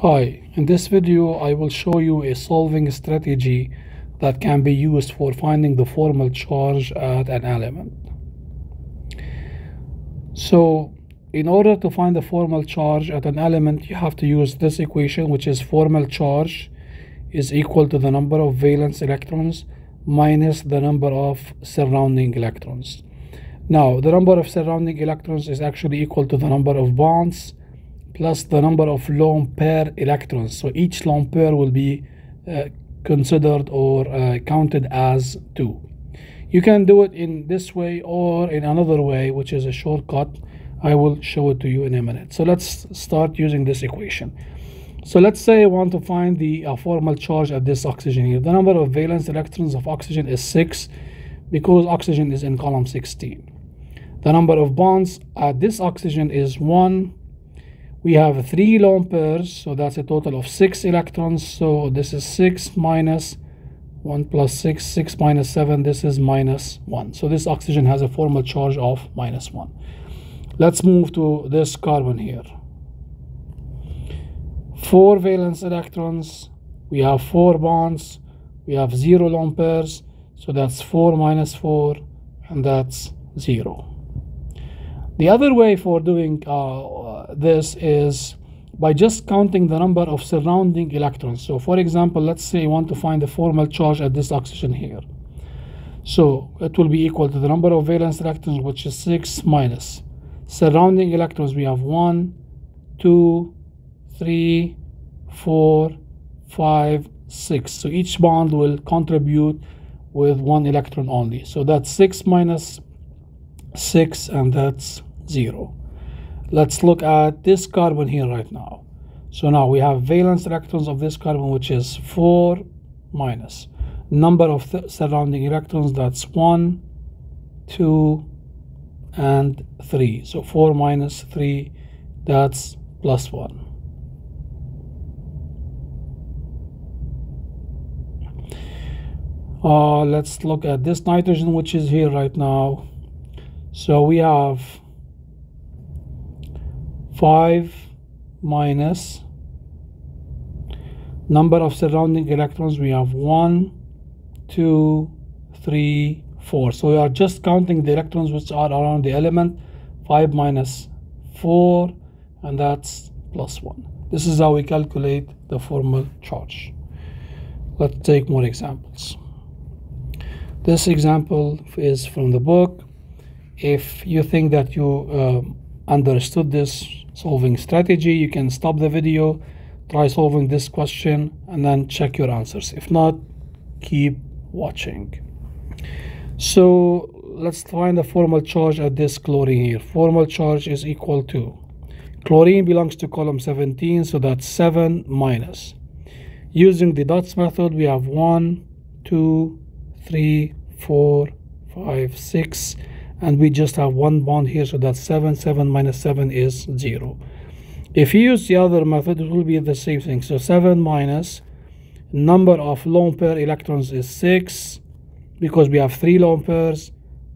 Hi, in this video I will show you a solving strategy that can be used for finding the formal charge at an element. So in order to find the formal charge at an element, you have to use this equation, which is formal charge is equal to the number of valence electrons minus the number of surrounding electrons. Now the number of surrounding electrons is actually equal to the number of bonds plus the number of lone pair electrons. So each lone pair will be considered or counted as 2. You can do it in this way or in another way, which is a shortcut. I will show it to you in a minute. So let's start using this equation. So let's say I want to find the formal charge at this oxygen here. The number of valence electrons of oxygen is 6 because oxygen is in column 16. The number of bonds at this oxygen is 1. We have 3 lone pairs, so that's a total of 6 electrons. So this is 6 minus 1 plus 6, 6 minus 7, this is minus 1. So this oxygen has a formal charge of minus 1. Let's move to this carbon here. 4 valence electrons, we have 4 bonds, we have 0 lone pairs, so that's 4 minus 4, and that's 0. The other way for doing this is by just counting the number of surrounding electrons. So for example, let's say you want to find the formal charge at this oxygen here. So it will be equal to the number of valence electrons, which is 6, minus surrounding electrons. We have 1, 2, 3, 4, 5, 6. So each bond will contribute with 1 electron only. So that's 6 minus 6, and that's 0. Let's look at this carbon here right now. So now we have valence electrons of this carbon, which is 4 minus number of surrounding electrons, that's 1, 2, and 3. So 4 minus 3, that's plus 1. Let's look at this nitrogen, which is here right now. So we have 5 minus number of surrounding electrons. We have 1, 2, 3, 4. So we are just counting the electrons which are around the element. 5 minus 4, and that's plus 1. This is how we calculate the formal charge. Let's take more examples. This example is from the book. If you think that you understood this solving strategy, you can stop the video, try solving this question, and then check your answers. If not, keep watching. So let's find the formal charge at this chlorine here. Formal charge is equal to, chlorine belongs to column 17, so that's 7 minus. Using the dots method, we have 1, 2, 3, 4, 5, 6, and we just have 1 bond here, so that's 7. 7 minus 7 is 0. If you use the other method, it will be the same thing. So 7 minus number of lone pair electrons is 6, because we have 3 lone pairs,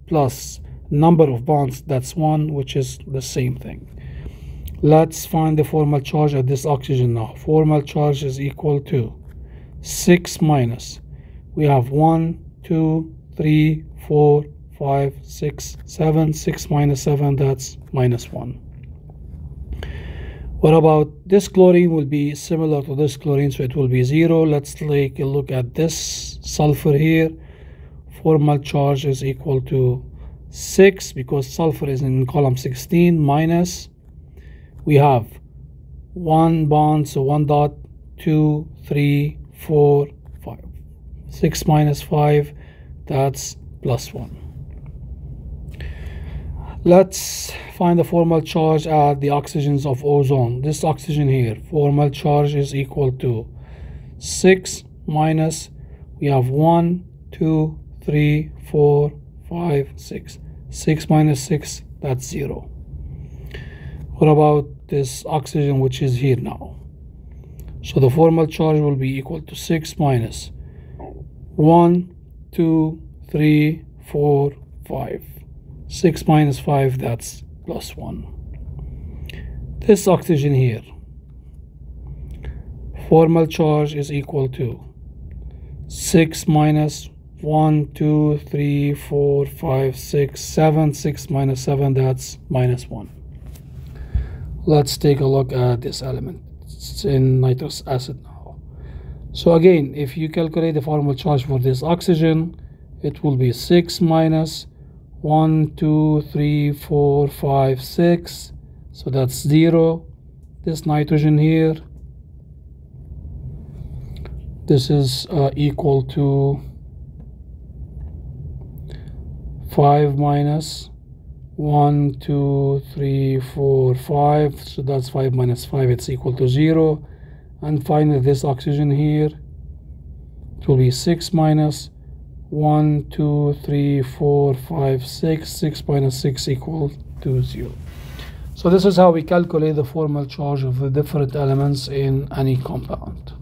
plus number of bonds, that's 1, which is the same thing. Let's find the formal charge at this oxygen now. Formal charge is equal to 6 minus, we have 1, 2, 3, 4, 5, 6, 7. 6 minus 7, that's minus 1. What about this chlorine? Will be similar to this chlorine, so it will be 0. Let's take a look at this sulfur here. Formal charge is equal to 6 because sulfur is in column 16, minus we have 1 bond, so 1 dot, 2, 3, 4, 5. 6 minus 5, that's plus 1. Let's find the formal charge at the oxygens of ozone. This oxygen here, formal charge is equal to 6 minus, we have 1, 2, 3, 4, 5, 6. 6 minus 6, that's 0. What about this oxygen which is here now? So the formal charge will be equal to 6 minus 1, 2, 3, 4, 5. 6 minus 5, that's plus 1. This oxygen here, formal charge is equal to 6 minus 1, 2, 3, 4, 5, 6, 7. 6 minus 7, that's minus 1. Let's take a look at this element. It's in nitrous acid now. So again, if you calculate the formal charge for this oxygen, it will be 6 minus 1, 2, 3, 4, 5, 6. So that's 0. This nitrogen here, this is equal to 5 minus 1, 2, 3, 4, 5. So that's 5 minus 5, it's equal to 0. And finally this oxygen here, it will be 6 minus 1, 2, 3, 4, 5, 6. 6 minus 6 equal to 0. So this is how we calculate the formal charge of the different elements in any compound.